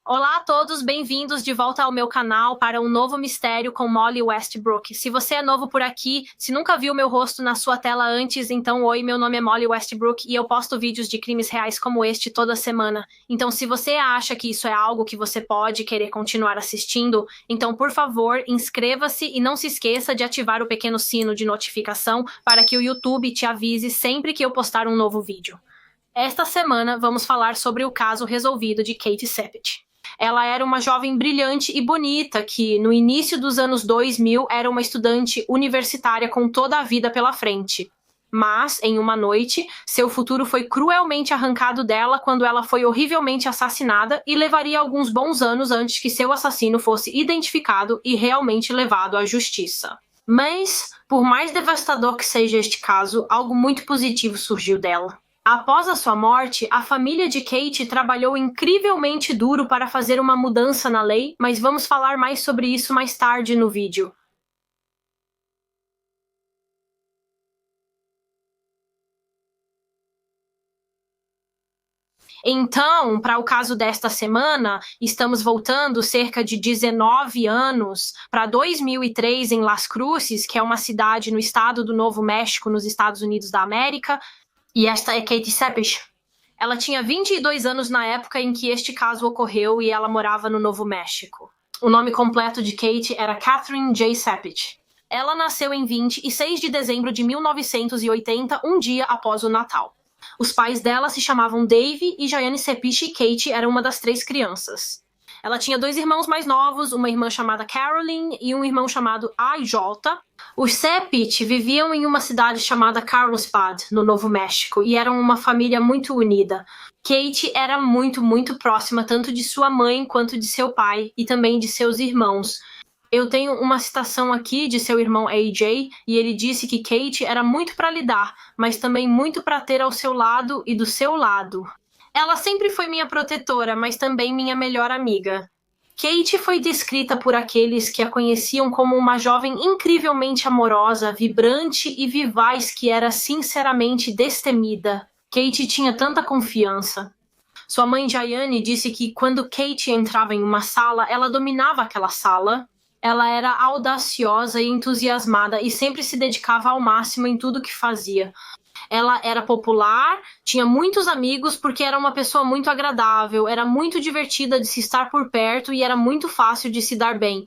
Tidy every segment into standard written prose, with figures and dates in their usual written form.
Olá a todos, bem-vindos de volta ao meu canal para um novo mistério com Molly Westbrook. Se você é novo por aqui, se nunca viu meu rosto na sua tela antes, então oi, meu nome é Molly Westbrook e eu posto vídeos de crimes reais como este toda semana. Então se você acha que isso é algo que você pode querer continuar assistindo, então por favor, inscreva-se e não se esqueça de ativar o pequeno sino de notificação para que o YouTube te avise sempre que eu postar um novo vídeo. Esta semana vamos falar sobre o caso resolvido de Kate Sappett. Ela era uma jovem brilhante e bonita que, no início dos anos 2000, era uma estudante universitária com toda a vida pela frente. Mas, em uma noite, seu futuro foi cruelmente arrancado dela quando ela foi horrivelmente assassinada e levaria alguns bons anos antes que seu assassino fosse identificado e realmente levado à justiça. Mas, por mais devastador que seja este caso, algo muito positivo surgiu dela. Após a sua morte, a família de Kate trabalhou incrivelmente duro para fazer uma mudança na lei, mas vamos falar mais sobre isso mais tarde no vídeo. Então, para o caso desta semana, estamos voltando cerca de 19 anos para 2003 em Las Cruces, que é uma cidade no estado do Novo México, nos Estados Unidos da América. E esta é Kate Sappett. Ela tinha 22 anos na época em que este caso ocorreu e ela morava no Novo México. O nome completo de Kate era Catherine J. Sappett. Ela nasceu em 26 de dezembro de 1980, um dia após o Natal. Os pais dela se chamavam Dave e Jayane Sappett e Kate era uma das 3 crianças. Ela tinha 2 irmãos mais novos, uma irmã chamada Caroline e um irmão chamado AJ. Os Sappett viviam em uma cidade chamada Carlsbad, no Novo México, e eram uma família muito unida. Kate era muito próxima tanto de sua mãe quanto de seu pai e também de seus irmãos. Eu tenho uma citação aqui de seu irmão AJ, e ele disse que Kate era muito para lidar, mas também muito para ter ao seu lado e do seu lado. Ela sempre foi minha protetora, mas também minha melhor amiga. Kate foi descrita por aqueles que a conheciam como uma jovem incrivelmente amorosa, vibrante e vivaz que era sinceramente destemida. Kate tinha tanta confiança. Sua mãe Jayane disse que quando Kate entrava em uma sala, ela dominava aquela sala. Ela era audaciosa e entusiasmada e sempre se dedicava ao máximo em tudo que fazia. Ela era popular, tinha muitos amigos porque era uma pessoa muito agradável, era muito divertida de se estar por perto e era muito fácil de se dar bem.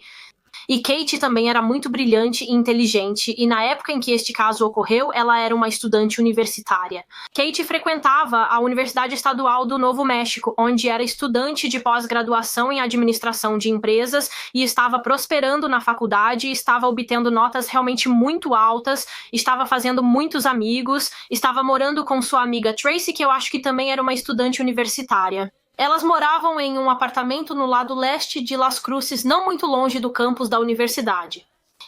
E Kate também era muito brilhante e inteligente, e na época em que este caso ocorreu, ela era uma estudante universitária. Kate frequentava a Universidade Estadual do Novo México, onde era estudante de pós-graduação em administração de empresas e estava prosperando na faculdade, estava obtendo notas realmente muito altas, estava fazendo muitos amigos, estava morando com sua amiga Tracy, que eu acho que também era uma estudante universitária. Elas moravam em um apartamento no lado leste de Las Cruces, não muito longe do campus da universidade.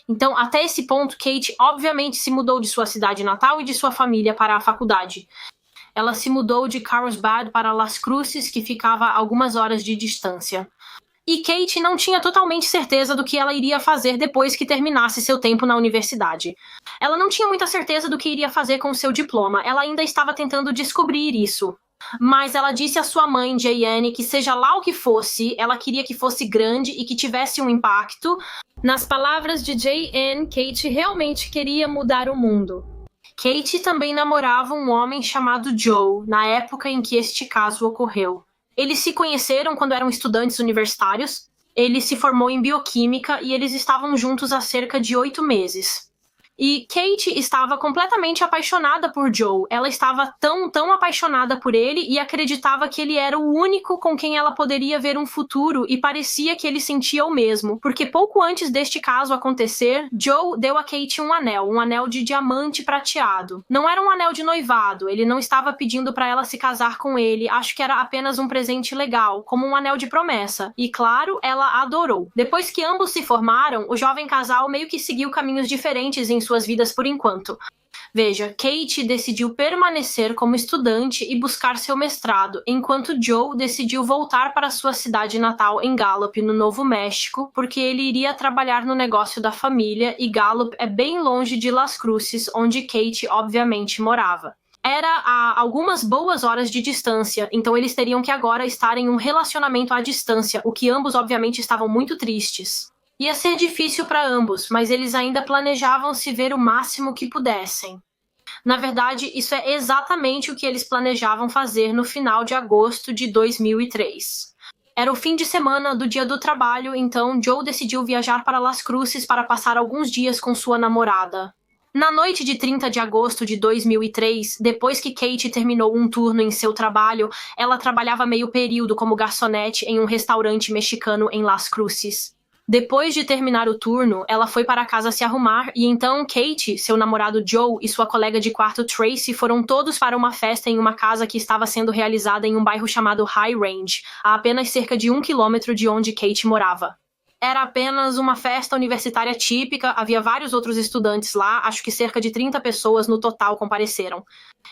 Então, até esse ponto, Kate obviamente se mudou de sua cidade natal e de sua família para a faculdade. Ela se mudou de Carlsbad para Las Cruces, que ficava a algumas horas de distância. E Kate não tinha totalmente certeza do que ela iria fazer depois que terminasse seu tempo na universidade. Ela não tinha muita certeza do que iria fazer com seu diploma, ela ainda estava tentando descobrir isso. Mas ela disse à sua mãe, Jayane, que seja lá o que fosse, ela queria que fosse grande e que tivesse um impacto. Nas palavras de Jayane, Kate realmente queria mudar o mundo. Kate também namorava um homem chamado Joe, na época em que este caso ocorreu. Eles se conheceram quando eram estudantes universitários, ele se formou em bioquímica e eles estavam juntos há cerca de 8 meses. E Kate estava completamente apaixonada por Joe. Ela estava tão apaixonada por ele e acreditava que ele era o único com quem ela poderia ver um futuro e parecia que ele sentia o mesmo. Porque pouco antes deste caso acontecer, Joe deu a Kate um anel de diamante prateado. Não era um anel de noivado, ele não estava pedindo para ela se casar com ele, acho que era apenas um presente legal, como um anel de promessa. E claro, ela adorou. Depois que ambos se formaram, o jovem casal meio que seguiu caminhos diferentes em suas vidas por enquanto. Veja, Kate decidiu permanecer como estudante e buscar seu mestrado, enquanto Joe decidiu voltar para sua cidade natal em Gallup, no Novo México, porque ele iria trabalhar no negócio da família e Gallup é bem longe de Las Cruces, onde Kate obviamente morava. Era a algumas boas horas de distância, então eles teriam que agora estar em um relacionamento à distância, o que ambos obviamente estavam muito tristes. Ia ser difícil para ambos, mas eles ainda planejavam se ver o máximo que pudessem. Na verdade, isso é exatamente o que eles planejavam fazer no final de agosto de 2003. Era o fim de semana do Dia do Trabalho, então Joe decidiu viajar para Las Cruces para passar alguns dias com sua namorada. Na noite de 30 de agosto de 2003, depois que Kate terminou um turno em seu trabalho, ela trabalhava meio período como garçonete em um restaurante mexicano em Las Cruces. Depois de terminar o turno, ela foi para casa se arrumar e então Kate, seu namorado Joe e sua colega de quarto Tracy foram todos para uma festa em uma casa que estava sendo realizada em um bairro chamado High Range, a apenas cerca de 1 quilômetro de onde Kate morava. Era apenas uma festa universitária típica, havia vários outros estudantes lá, acho que cerca de 30 pessoas no total compareceram.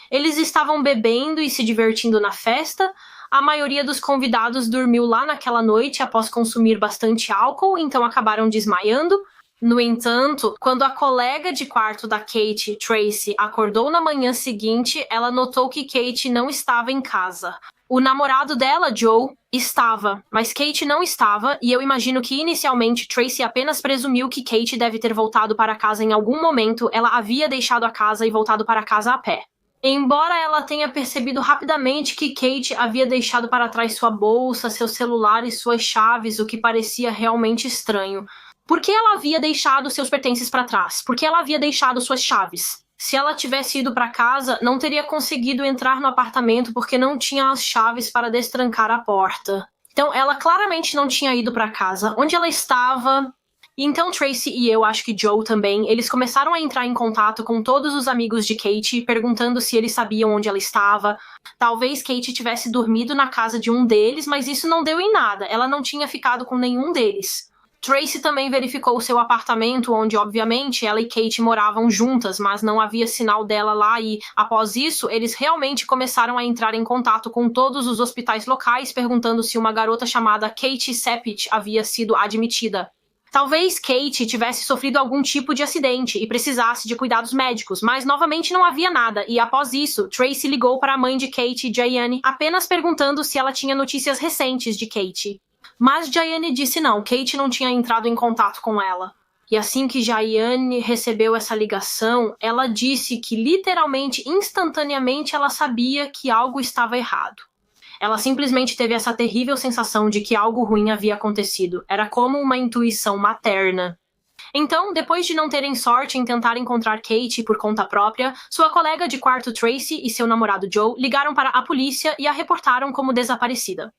Eles estavam bebendo e se divertindo na festa. A maioria dos convidados dormiu lá naquela noite após consumir bastante álcool, então acabaram desmaiando. No entanto, quando a colega de quarto da Kate, Tracy, acordou na manhã seguinte, ela notou que Kate não estava em casa. O namorado dela, Joe, estava, mas Kate não estava, e eu imagino que inicialmente Tracy apenas presumiu que Kate deve ter voltado para casa em algum momento, ela havia deixado a casa e voltado para casa a pé. Embora ela tenha percebido rapidamente que Kate havia deixado para trás sua bolsa, seu celular e suas chaves, o que parecia realmente estranho. Por que ela havia deixado seus pertences para trás? Por que ela havia deixado suas chaves? Se ela tivesse ido para casa, não teria conseguido entrar no apartamento porque não tinha as chaves para destrancar a porta. Então, ela claramente não tinha ido para casa. Onde ela estava? Então, Tracy e eu acho que Joe também, eles começaram a entrar em contato com todos os amigos de Kate, perguntando se eles sabiam onde ela estava. Talvez Kate tivesse dormido na casa de um deles, mas isso não deu em nada. Ela não tinha ficado com nenhum deles. Tracy também verificou o seu apartamento, onde, obviamente, ela e Kate moravam juntas, mas não havia sinal dela lá e, após isso, eles realmente começaram a entrar em contato com todos os hospitais locais, perguntando se uma garota chamada Kate Sepich havia sido admitida. Talvez Kate tivesse sofrido algum tipo de acidente e precisasse de cuidados médicos, mas novamente não havia nada, e após isso, Tracy ligou para a mãe de Kate, Diane, apenas perguntando se ela tinha notícias recentes de Kate. Mas Diane disse não, Kate não tinha entrado em contato com ela. E assim que Diane recebeu essa ligação, ela disse que literalmente, instantaneamente, ela sabia que algo estava errado. Ela simplesmente teve essa terrível sensação de que algo ruim havia acontecido. Era como uma intuição materna. Então, depois de não terem sorte em tentar encontrar Kate por conta própria, sua colega de quarto Tracy e seu namorado Joe ligaram para a polícia e a reportaram como desaparecida.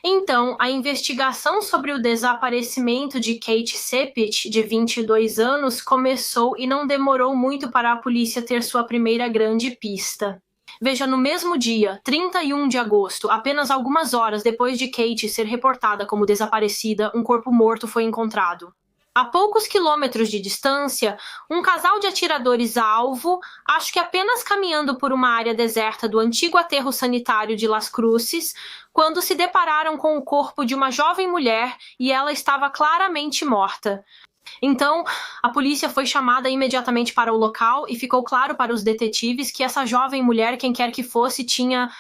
Então, a investigação sobre o desaparecimento de Kate Sepich, de 22 anos, começou e não demorou muito para a polícia ter sua primeira grande pista. Veja, no mesmo dia, 31 de agosto, apenas algumas horas depois de Kate ser reportada como desaparecida, um corpo morto foi encontrado. A poucos quilômetros de distância, um casal de atiradores-alvo, acho que apenas caminhando por uma área deserta do antigo aterro sanitário de Las Cruces, quando se depararam com o corpo de uma jovem mulher e ela estava claramente morta. Então, a polícia foi chamada imediatamente para o local e ficou claro para os detetives que essa jovem mulher, quem quer que fosse, tinha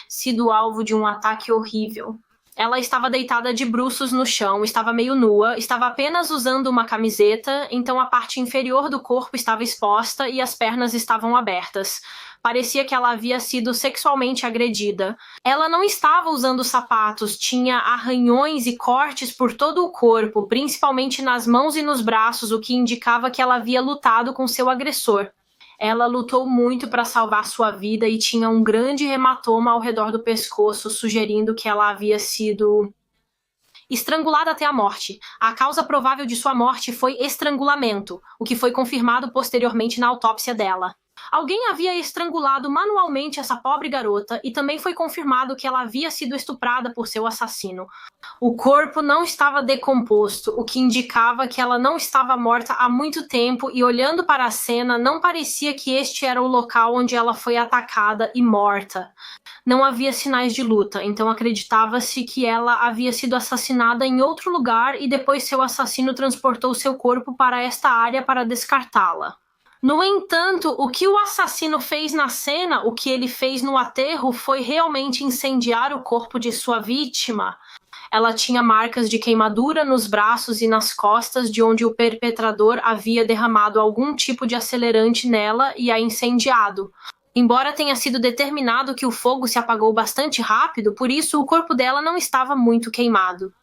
sido alvo de um ataque horrível. Ela estava deitada de bruços no chão, estava meio nua, estava apenas usando uma camiseta, então a parte inferior do corpo estava exposta e as pernas estavam abertas. Parecia que ela havia sido sexualmente agredida. Ela não estava usando sapatos, tinha arranhões e cortes por todo o corpo, principalmente nas mãos e nos braços, o que indicava que ela havia lutado com seu agressor. Ela lutou muito para salvar sua vida e tinha um grande hematoma ao redor do pescoço, sugerindo que ela havia sido estrangulada até a morte. A causa provável de sua morte foi estrangulamento, o que foi confirmado posteriormente na autópsia dela. Alguém havia estrangulado manualmente essa pobre garota e também foi confirmado que ela havia sido estuprada por seu assassino. O corpo não estava decomposto, o que indicava que ela não estava morta há muito tempo e olhando para a cena não parecia que este era o local onde ela foi atacada e morta. Não havia sinais de luta, então acreditava-se que ela havia sido assassinada em outro lugar e depois seu assassino transportou seu corpo para esta área para descartá-la. No entanto, o que o assassino fez na cena, o que ele fez no aterro, foi realmente incendiar o corpo de sua vítima. Ela tinha marcas de queimadura nos braços e nas costas, de onde o perpetrador havia derramado algum tipo de acelerante nela e a incendiado. Embora tenha sido determinado que o fogo se apagou bastante rápido, por isso o corpo dela não estava muito queimado.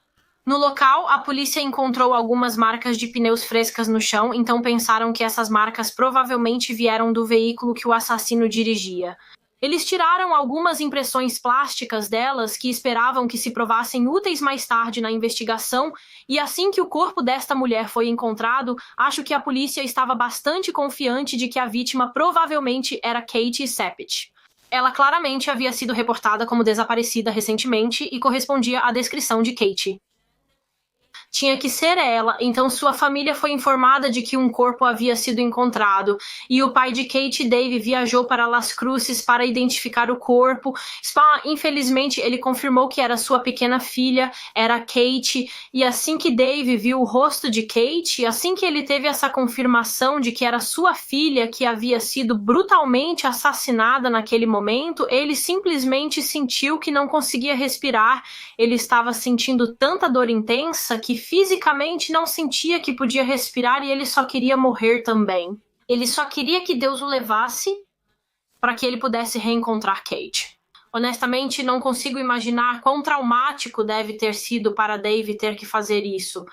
No local, a polícia encontrou algumas marcas de pneus frescas no chão, então pensaram que essas marcas provavelmente vieram do veículo que o assassino dirigia. Eles tiraram algumas impressões plásticas delas que esperavam que se provassem úteis mais tarde na investigação, e assim que o corpo desta mulher foi encontrado, acho que a polícia estava bastante confiante de que a vítima provavelmente era Katie Sappich. Ela claramente havia sido reportada como desaparecida recentemente e correspondia à descrição de Katie. Tinha que ser ela, então sua família foi informada de que um corpo havia sido encontrado, e o pai de Kate, Dave, viajou para Las Cruces para identificar o corpo. Infelizmente, ele confirmou que era sua pequena filha, era Kate, e assim que Dave viu o rosto de Kate, assim que ele teve essa confirmação de que era sua filha que havia sido brutalmente assassinada naquele momento, ele simplesmente sentiu que não conseguia respirar. Ele estava sentindo tanta dor intensa que fisicamente não sentia que podia respirar e ele só queria morrer também. Ele só queria que Deus o levasse para que ele pudesse reencontrar Kate. Honestamente, não consigo imaginar quão traumático deve ter sido para Dave ter que fazer isso.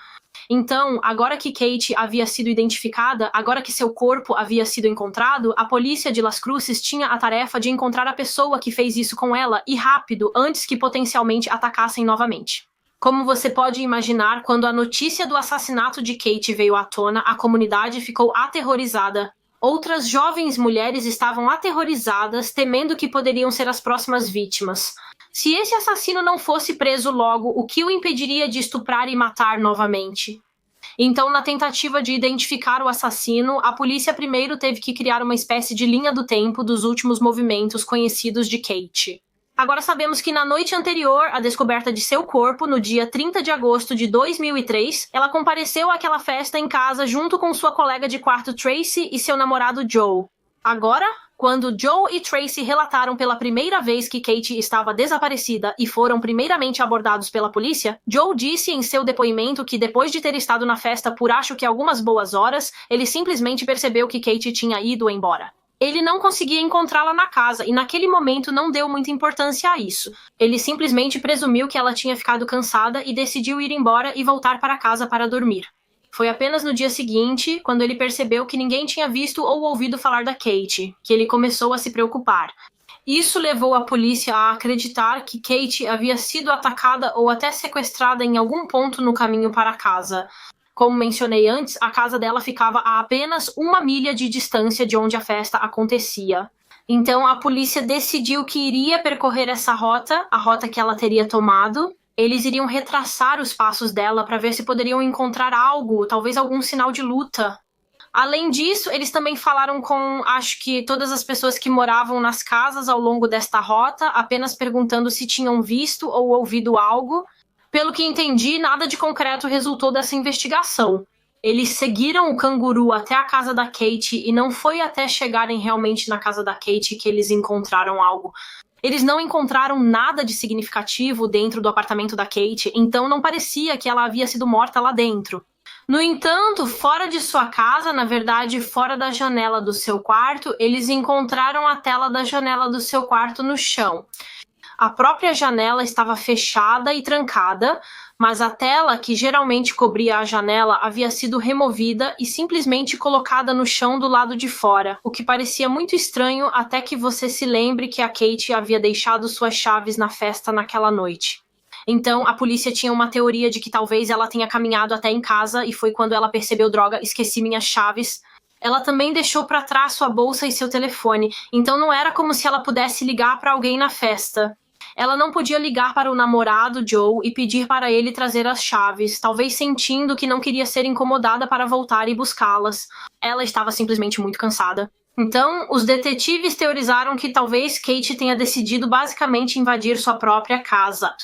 Então, agora que Kate havia sido identificada, agora que seu corpo havia sido encontrado, a polícia de Las Cruces tinha a tarefa de encontrar a pessoa que fez isso com ela e rápido, antes que potencialmente atacassem novamente. Como você pode imaginar, quando a notícia do assassinato de Kate veio à tona, a comunidade ficou aterrorizada. Outras jovens mulheres estavam aterrorizadas, temendo que poderiam ser as próximas vítimas. Se esse assassino não fosse preso logo, o que o impediria de estuprar e matar novamente? Então, na tentativa de identificar o assassino, a polícia primeiro teve que criar uma espécie de linha do tempo dos últimos movimentos conhecidos de Kate. Agora sabemos que na noite anterior à descoberta de seu corpo, no dia 30 de agosto de 2003, ela compareceu àquela festa em casa junto com sua colega de quarto Tracy e seu namorado Joe. Agora, quando Joe e Tracy relataram pela primeira vez que Kate estava desaparecida e foram primeiramente abordados pela polícia, Joe disse em seu depoimento que depois de ter estado na festa por acho que algumas boas horas, ele simplesmente percebeu que Kate tinha ido embora. Ele não conseguia encontrá-la na casa e naquele momento não deu muita importância a isso. Ele simplesmente presumiu que ela tinha ficado cansada e decidiu ir embora e voltar para casa para dormir. Foi apenas no dia seguinte, quando ele percebeu que ninguém tinha visto ou ouvido falar da Kate, que ele começou a se preocupar. Isso levou a polícia a acreditar que Kate havia sido atacada ou até sequestrada em algum ponto no caminho para casa. Como mencionei antes, a casa dela ficava a apenas 1 milha de distância de onde a festa acontecia. Então a polícia decidiu que iria percorrer essa rota, a rota que ela teria tomado. Eles iriam retraçar os passos dela para ver se poderiam encontrar algo, talvez algum sinal de luta. Além disso, eles também falaram com, acho que todas as pessoas que moravam nas casas ao longo desta rota, apenas perguntando se tinham visto ou ouvido algo. Pelo que entendi, nada de concreto resultou dessa investigação. Eles seguiram o canguru até a casa da Kate e não foi até chegarem realmente na casa da Kate que eles encontraram algo. Eles não encontraram nada de significativo dentro do apartamento da Kate, então não parecia que ela havia sido morta lá dentro. No entanto, fora de sua casa, na verdade, fora da janela do seu quarto, eles encontraram a tela da janela do seu quarto no chão. A própria janela estava fechada e trancada, mas a tela que geralmente cobria a janela havia sido removida e simplesmente colocada no chão do lado de fora, o que parecia muito estranho até que você se lembre que a Kate havia deixado suas chaves na festa naquela noite. Então, a polícia tinha uma teoria de que talvez ela tenha caminhado até em casa e foi quando ela percebeu, droga, esqueci minhas chaves. Ela também deixou para trás sua bolsa e seu telefone, então não era como se ela pudesse ligar para alguém na festa. Ela não podia ligar para o namorado Joe e pedir para ele trazer as chaves, talvez sentindo que não queria ser incomodada para voltar e buscá-las. Ela estava simplesmente muito cansada. Então, os detetives teorizaram que talvez Kate tenha decidido basicamente invadir sua própria casa.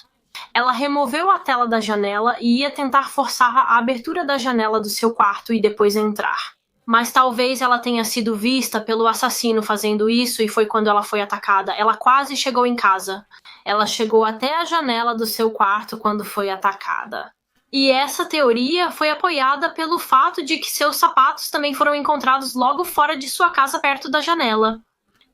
Ela removeu a tela da janela e ia tentar forçar a abertura da janela do seu quarto e depois entrar. Mas talvez ela tenha sido vista pelo assassino fazendo isso e foi quando ela foi atacada. Ela quase chegou em casa. Ela chegou até a janela do seu quarto quando foi atacada. E essa teoria foi apoiada pelo fato de que seus sapatos também foram encontrados logo fora de sua casa perto da janela.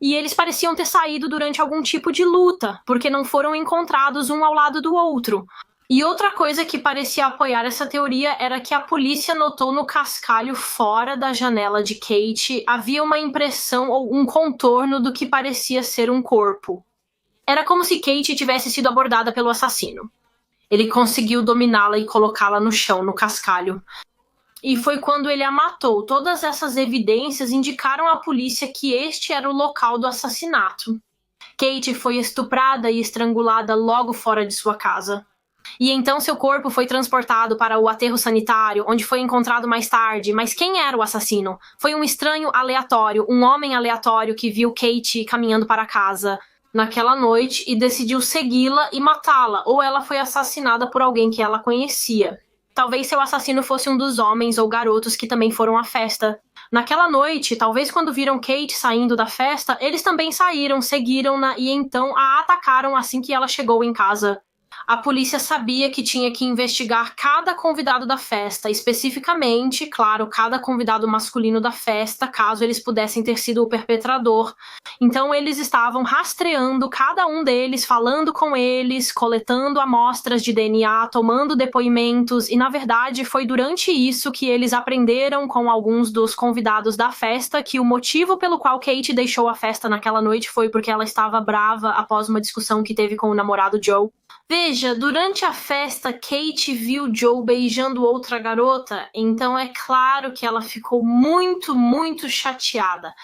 E eles pareciam ter saído durante algum tipo de luta, porque não foram encontrados um ao lado do outro. E outra coisa que parecia apoiar essa teoria era que a polícia notou no cascalho fora da janela de Kate havia uma impressão ou um contorno do que parecia ser um corpo. Era como se Kate tivesse sido abordada pelo assassino. Ele conseguiu dominá-la e colocá-la no chão, no cascalho. E foi quando ele a matou. Todas essas evidências indicaram à polícia que este era o local do assassinato. Kate foi estuprada e estrangulada logo fora de sua casa. E então seu corpo foi transportado para o aterro sanitário, onde foi encontrado mais tarde. Mas quem era o assassino? Foi um estranho aleatório, um homem aleatório que viu Kate caminhando para casa naquela noite e decidiu segui-la e matá-la, ou ela foi assassinada por alguém que ela conhecia. Talvez seu assassino fosse um dos homens ou garotos que também foram à festa. Naquela noite, talvez quando viram Kate saindo da festa, eles também saíram, seguiram-na e então a atacaram assim que ela chegou em casa. A polícia sabia que tinha que investigar cada convidado da festa, especificamente, claro, cada convidado masculino da festa, caso eles pudessem ter sido o perpetrador. Então eles estavam rastreando cada um deles, falando com eles, coletando amostras de DNA, tomando depoimentos, e na verdade foi durante isso que eles aprenderam com alguns dos convidados da festa que o motivo pelo qual Kate deixou a festa naquela noite foi porque ela estava brava após uma discussão que teve com o namorado Joe. Veja, durante a festa, Kate viu Joe beijando outra garota, então é claro que ela ficou muito, muito chateada.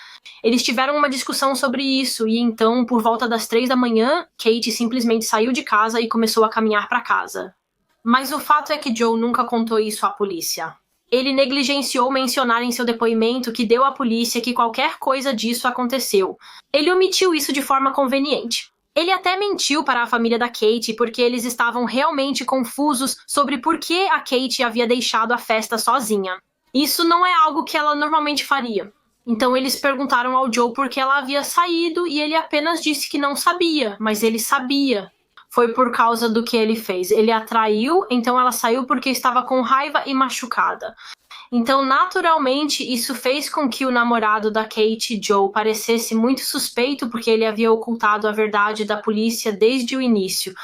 Eles tiveram uma discussão sobre isso e então, por volta das 3 da manhã, Kate simplesmente saiu de casa e começou a caminhar para casa. Mas o fato é que Joe nunca contou isso à polícia. Ele negligenciou mencionar em seu depoimento que deu à polícia que qualquer coisa disso aconteceu. Ele omitiu isso de forma conveniente. Ele até mentiu para a família da Kate porque eles estavam realmente confusos sobre por que a Kate havia deixado a festa sozinha. Isso não é algo que ela normalmente faria. Então eles perguntaram ao Joe por que ela havia saído e ele apenas disse que não sabia, mas ele sabia. Foi por causa do que ele fez. Ele a traiu, então ela saiu porque estava com raiva e machucada. Então, naturalmente, isso fez com que o namorado da Kate, Joe, parecesse muito suspeito porque ele havia ocultado a verdade da polícia desde o início.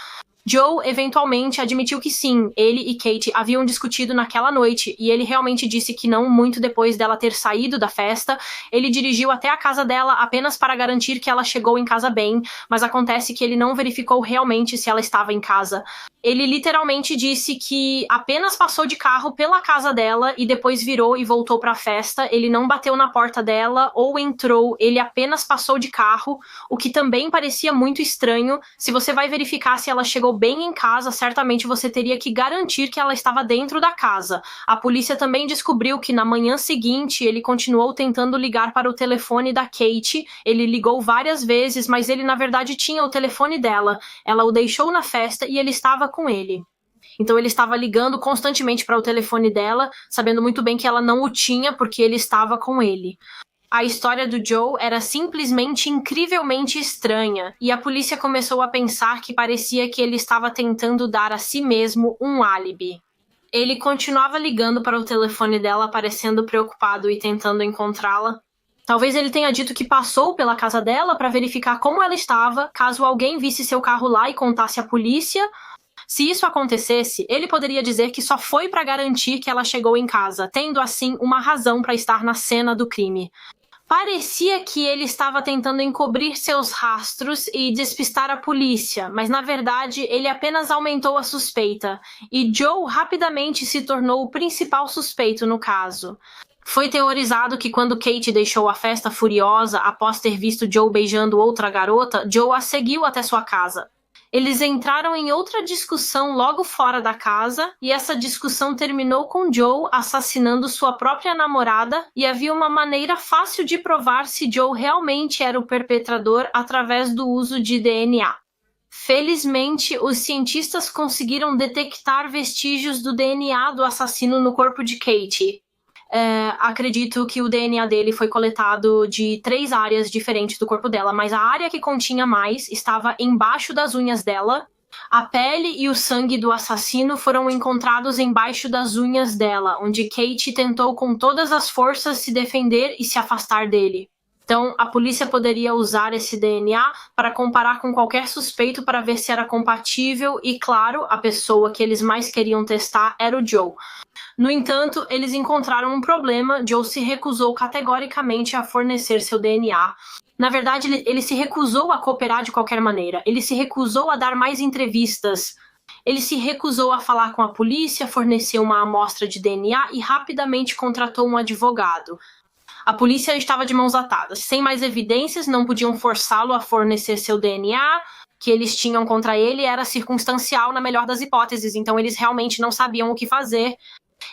Joe, eventualmente, admitiu que sim, ele e Kate haviam discutido naquela noite, e ele realmente disse que não muito depois dela ter saído da festa, ele dirigiu até a casa dela apenas para garantir que ela chegou em casa bem, mas acontece que ele não verificou realmente se ela estava em casa. Ele literalmente disse que apenas passou de carro pela casa dela e depois virou e voltou para a festa. Ele não bateu na porta dela ou entrou, ele apenas passou de carro, o que também parecia muito estranho. Se você vai verificar se ela chegou bem em casa, certamente você teria que garantir que ela estava dentro da casa. A polícia também descobriu que na manhã seguinte ele continuou tentando ligar para o telefone da Kate. Ele ligou várias vezes, mas ele na verdade tinha o telefone dela. Ela o deixou na festa e ele estava com ele. Então ele estava ligando constantemente para o telefone dela, sabendo muito bem que ela não o tinha porque ele estava com ele. A história do Joe era simplesmente incrivelmente estranha, e a polícia começou a pensar que parecia que ele estava tentando dar a si mesmo um álibi. Ele continuava ligando para o telefone dela, parecendo preocupado e tentando encontrá-la. Talvez ele tenha dito que passou pela casa dela para verificar como ela estava, caso alguém visse seu carro lá e contasse à polícia. Se isso acontecesse, ele poderia dizer que só foi para garantir que ela chegou em casa, tendo assim uma razão para estar na cena do crime. Parecia que ele estava tentando encobrir seus rastros e despistar a polícia, mas na verdade ele apenas aumentou a suspeita, e Joe rapidamente se tornou o principal suspeito no caso. Foi teorizado que quando Kate deixou a festa furiosa após ter visto Joe beijando outra garota, Joe a seguiu até sua casa. Eles entraram em outra discussão logo fora da casa, e essa discussão terminou com Joe assassinando sua própria namorada, e havia uma maneira fácil de provar se Joe realmente era o perpetrador através do uso de DNA. Felizmente, os cientistas conseguiram detectar vestígios do DNA do assassino no corpo de Kate. acredito que o DNA dele foi coletado de 3 áreas diferentes do corpo dela, mas a área que continha mais estava embaixo das unhas dela. A pele e o sangue do assassino foram encontrados embaixo das unhas dela, onde Kate tentou com todas as forças se defender e se afastar dele. Então, a polícia poderia usar esse DNA para comparar com qualquer suspeito para ver se era compatível e, claro, a pessoa que eles mais queriam testar era o Joe. No entanto, eles encontraram um problema. Joe se recusou categoricamente a fornecer seu DNA. Na verdade, ele se recusou a cooperar de qualquer maneira. Ele se recusou a dar mais entrevistas. Ele se recusou a falar com a polícia, forneceu uma amostra de DNA e rapidamente contratou um advogado. A polícia estava de mãos atadas. Sem mais evidências, não podiam forçá-lo a fornecer seu DNA. Que eles tinham contra ele era circunstancial na melhor das hipóteses, então eles realmente não sabiam o que fazer.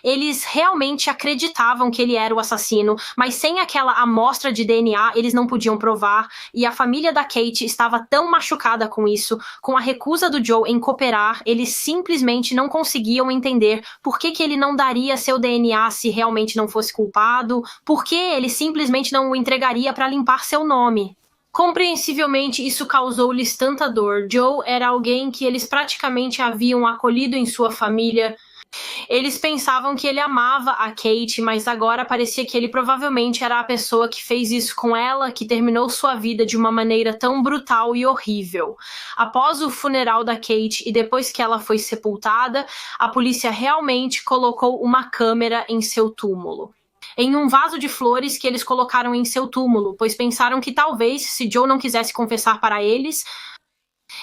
Eles realmente acreditavam que ele era o assassino, mas sem aquela amostra de DNA eles não podiam provar, e a família da Kate estava tão machucada com isso, com a recusa do Joe em cooperar, eles simplesmente não conseguiam entender por que ele não daria seu DNA se realmente não fosse culpado, por que ele simplesmente não o entregaria para limpar seu nome. Compreensivelmente, isso causou-lhes tanta dor. Joe era alguém que eles praticamente haviam acolhido em sua família. Eles pensavam que ele amava a Kate, mas agora parecia que ele provavelmente era a pessoa que fez isso com ela, que terminou sua vida de uma maneira tão brutal e horrível. Após o funeral da Kate e depois que ela foi sepultada, a polícia realmente colocou uma câmera em seu túmulo. Em um vaso de flores que eles colocaram em seu túmulo, pois pensaram que talvez, se Joe não quisesse confessar para eles,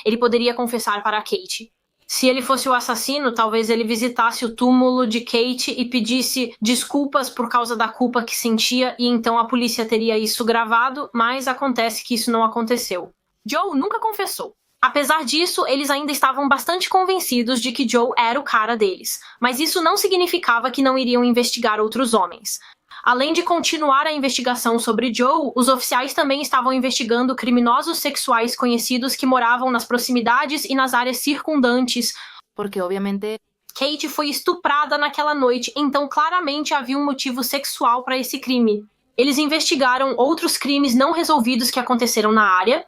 ele poderia confessar para a Kate. Se ele fosse o assassino, talvez ele visitasse o túmulo de Kate e pedisse desculpas por causa da culpa que sentia, e então a polícia teria isso gravado, mas acontece que isso não aconteceu. Joe nunca confessou. Apesar disso, eles ainda estavam bastante convencidos de que Joe era o cara deles, mas isso não significava que não iriam investigar outros homens. Além de continuar a investigação sobre Joe, os oficiais também estavam investigando criminosos sexuais conhecidos que moravam nas proximidades e nas áreas circundantes, porque, obviamente, Kate foi estuprada naquela noite, então claramente havia um motivo sexual para esse crime. Eles investigaram outros crimes não resolvidos que aconteceram na área,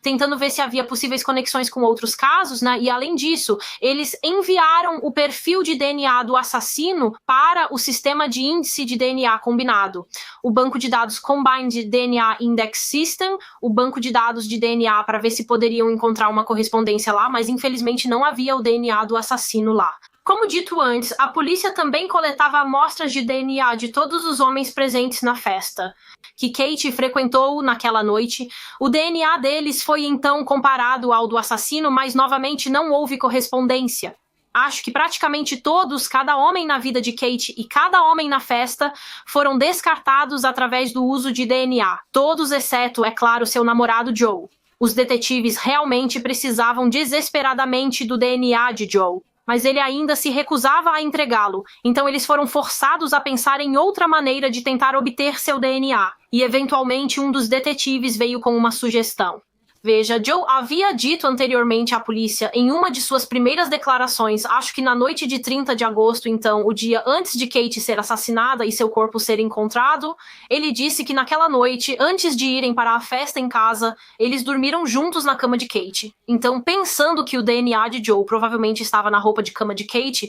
tentando ver se havia possíveis conexões com outros casos, né? E além disso, eles enviaram o perfil de DNA do assassino para o sistema de índice de DNA combinado. O banco de dados Combined DNA Index System, o banco de dados de DNA para ver se poderiam encontrar uma correspondência lá, mas infelizmente não havia o DNA do assassino lá. Como dito antes, a polícia também coletava amostras de DNA de todos os homens presentes na festa que Kate frequentou naquela noite. O DNA deles foi então comparado ao do assassino, mas novamente não houve correspondência. Acho que praticamente todos, cada homem na vida de Kate e cada homem na festa, foram descartados através do uso de DNA. Todos exceto, é claro, seu namorado Joe. Os detetives realmente precisavam desesperadamente do DNA de Joe, mas ele ainda se recusava a entregá-lo, então eles foram forçados a pensar em outra maneira de tentar obter seu DNA, e eventualmente um dos detetives veio com uma sugestão. Veja, Joe havia dito anteriormente à polícia em uma de suas primeiras declarações, acho que na noite de 30 de agosto, então, o dia antes de Kate ser assassinada e seu corpo ser encontrado, ele disse que naquela noite, antes de irem para a festa em casa, eles dormiram juntos na cama de Kate. Então, pensando que o DNA de Joe provavelmente estava na roupa de cama de Kate,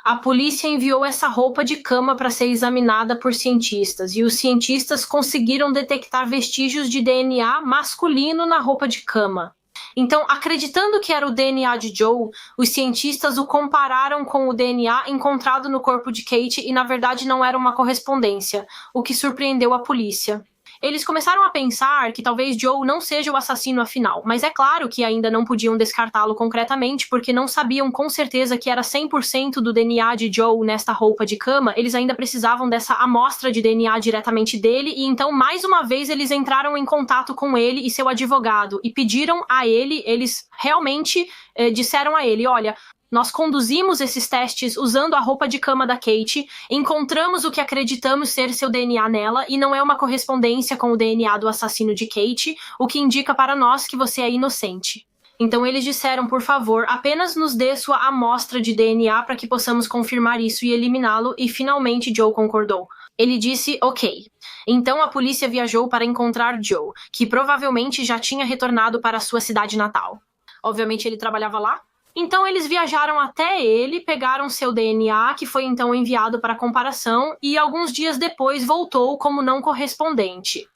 a polícia enviou essa roupa de cama para ser examinada por cientistas, e os cientistas conseguiram detectar vestígios de DNA masculino na roupa de cama. Então, acreditando que era o DNA de Joe, os cientistas o compararam com o DNA encontrado no corpo de Kate e, na verdade, não era uma correspondência, o que surpreendeu a polícia. Eles começaram a pensar que talvez Joe não seja o assassino afinal, mas é claro que ainda não podiam descartá-lo concretamente porque não sabiam com certeza que era 100% do DNA de Joe nesta roupa de cama. Eles ainda precisavam dessa amostra de DNA diretamente dele e então mais uma vez eles entraram em contato com ele e seu advogado e pediram a ele, eles realmente disseram a ele, olha, nós conduzimos esses testes usando a roupa de cama da Kate, encontramos o que acreditamos ser seu DNA nela e não é uma correspondência com o DNA do assassino de Kate, o que indica para nós que você é inocente. Então eles disseram, por favor, apenas nos dê sua amostra de DNA para que possamos confirmar isso e eliminá-lo, e finalmente Joe concordou. Ele disse, ok. Então a polícia viajou para encontrar Joe, que provavelmente já tinha retornado para sua cidade natal. Obviamente ele trabalhava lá. Então eles viajaram até ele, pegaram seu DNA, que foi então enviado para comparação, e alguns dias depois voltou como não correspondente.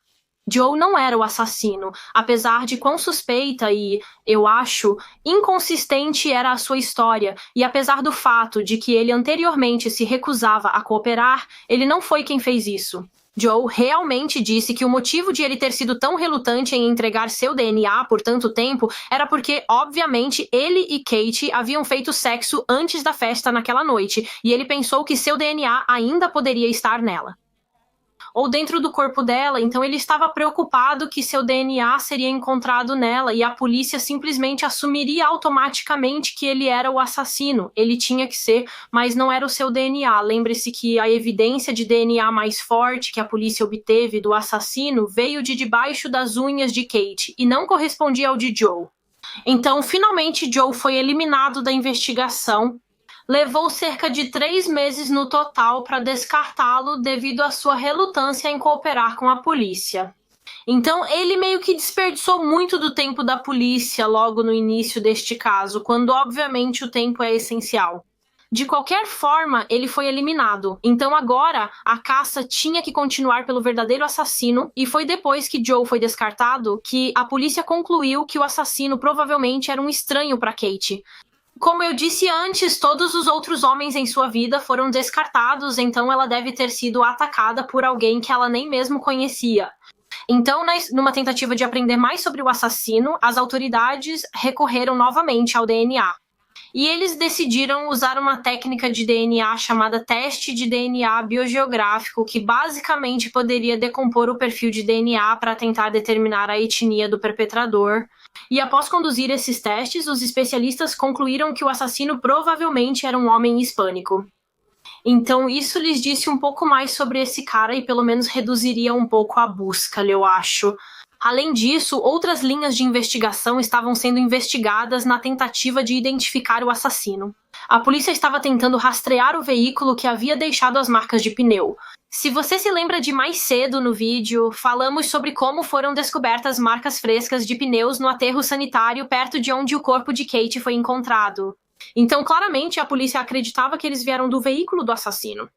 Joe não era o assassino, apesar de quão suspeita e, eu acho, inconsistente era a sua história, e apesar do fato de que ele anteriormente se recusava a cooperar, ele não foi quem fez isso. Joe realmente disse que o motivo de ele ter sido tão relutante em entregar seu DNA por tanto tempo era porque, obviamente, ele e Kate haviam feito sexo antes da festa naquela noite, e ele pensou que seu DNA ainda poderia estar nela. Ou dentro do corpo dela, então ele estava preocupado que seu DNA seria encontrado nela e a polícia simplesmente assumiria automaticamente que ele era o assassino. Ele tinha que ser, mas não era o seu DNA. Lembre-se que a evidência de DNA mais forte que a polícia obteve do assassino veio de debaixo das unhas de Kate e não correspondia ao de Joe. Então, finalmente, Joe foi eliminado da investigação. Levou cerca de 3 meses no total para descartá-lo devido à sua relutância em cooperar com a polícia. Então, ele meio que desperdiçou muito do tempo da polícia logo no início deste caso, quando obviamente o tempo é essencial. De qualquer forma, ele foi eliminado. Então agora, a caça tinha que continuar pelo verdadeiro assassino, e foi depois que Joe foi descartado que a polícia concluiu que o assassino provavelmente era um estranho para Kate. Como eu disse antes, todos os outros homens em sua vida foram descartados, então ela deve ter sido atacada por alguém que ela nem mesmo conhecia. Então, numa tentativa de aprender mais sobre o assassino, as autoridades recorreram novamente ao DNA. E eles decidiram usar uma técnica de DNA chamada teste de DNA biogeográfico, que basicamente poderia decompor o perfil de DNA para tentar determinar a etnia do perpetrador. E após conduzir esses testes, os especialistas concluíram que o assassino provavelmente era um homem hispânico. Então isso lhes disse um pouco mais sobre esse cara e pelo menos reduziria um pouco a busca, eu acho. Além disso, outras linhas de investigação estavam sendo investigadas na tentativa de identificar o assassino. A polícia estava tentando rastrear o veículo que havia deixado as marcas de pneu. Se você se lembra de mais cedo no vídeo, falamos sobre como foram descobertas marcas frescas de pneus no aterro sanitário perto de onde o corpo de Kate foi encontrado. Então, claramente, a polícia acreditava que eles vieram do veículo do assassino.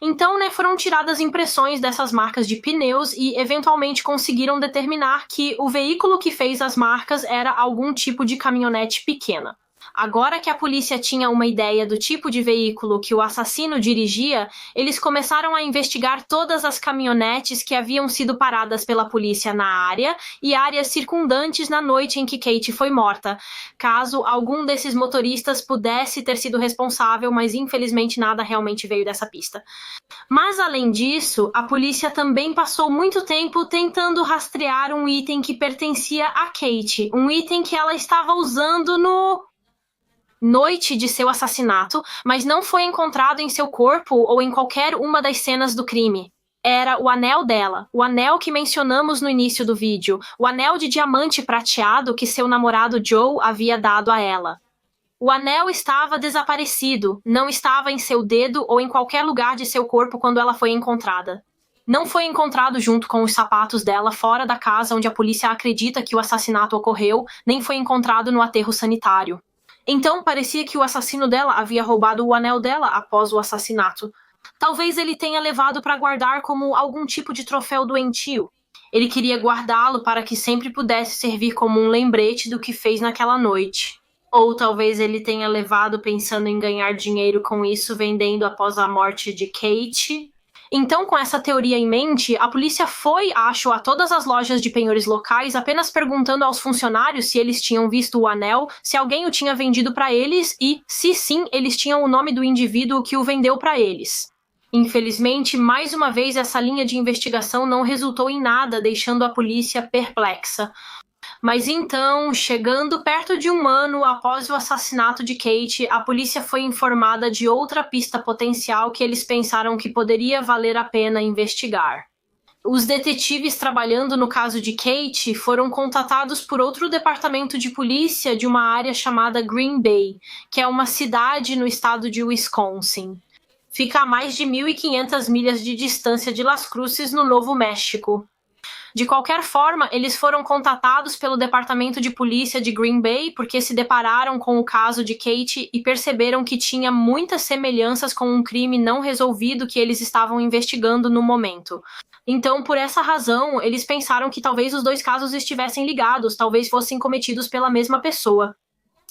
Então, foram tiradas impressões dessas marcas de pneus e, eventualmente, conseguiram determinar que o veículo que fez as marcas era algum tipo de caminhonete pequena. Agora que a polícia tinha uma ideia do tipo de veículo que o assassino dirigia, eles começaram a investigar todas as caminhonetes que haviam sido paradas pela polícia na área e áreas circundantes na noite em que Kate foi morta, caso algum desses motoristas pudesse ter sido responsável, mas infelizmente nada realmente veio dessa pista. Mas além disso, a polícia também passou muito tempo tentando rastrear um item que pertencia a Kate, um item que ela estava usando noite de seu assassinato, mas não foi encontrado em seu corpo ou em qualquer uma das cenas do crime. Era o anel dela, o anel que mencionamos no início do vídeo, o anel de diamante prateado que seu namorado Joe havia dado a ela. O anel estava desaparecido, não estava em seu dedo ou em qualquer lugar de seu corpo quando ela foi encontrada. Não foi encontrado junto com os sapatos dela fora da casa onde a polícia acredita que o assassinato ocorreu, nem foi encontrado no aterro sanitário. Então, parecia que o assassino dela havia roubado o anel dela após o assassinato. Talvez ele tenha levado para guardar como algum tipo de troféu doentio. Ele queria guardá-lo para que sempre pudesse servir como um lembrete do que fez naquela noite. Ou talvez ele tenha levado pensando em ganhar dinheiro com isso vendendo após a morte de Kate. Então, com essa teoria em mente, a polícia foi, acho, a todas as lojas de penhores locais apenas perguntando aos funcionários se eles tinham visto o anel, se alguém o tinha vendido para eles e, se sim, eles tinham o nome do indivíduo que o vendeu para eles. Infelizmente, mais uma vez, essa linha de investigação não resultou em nada, deixando a polícia perplexa. Mas então, chegando perto de 1 ano após o assassinato de Kate, a polícia foi informada de outra pista potencial que eles pensaram que poderia valer a pena investigar. Os detetives trabalhando no caso de Kate foram contatados por outro departamento de polícia de uma área chamada Green Bay, que é uma cidade no estado de Wisconsin. Fica a mais de 1.500 milhas de distância de Las Cruces, no Novo México. De qualquer forma, eles foram contatados pelo departamento de polícia de Green Bay porque se depararam com o caso de Kate e perceberam que tinha muitas semelhanças com um crime não resolvido que eles estavam investigando no momento. Então, por essa razão, eles pensaram que talvez os dois casos estivessem ligados, talvez fossem cometidos pela mesma pessoa.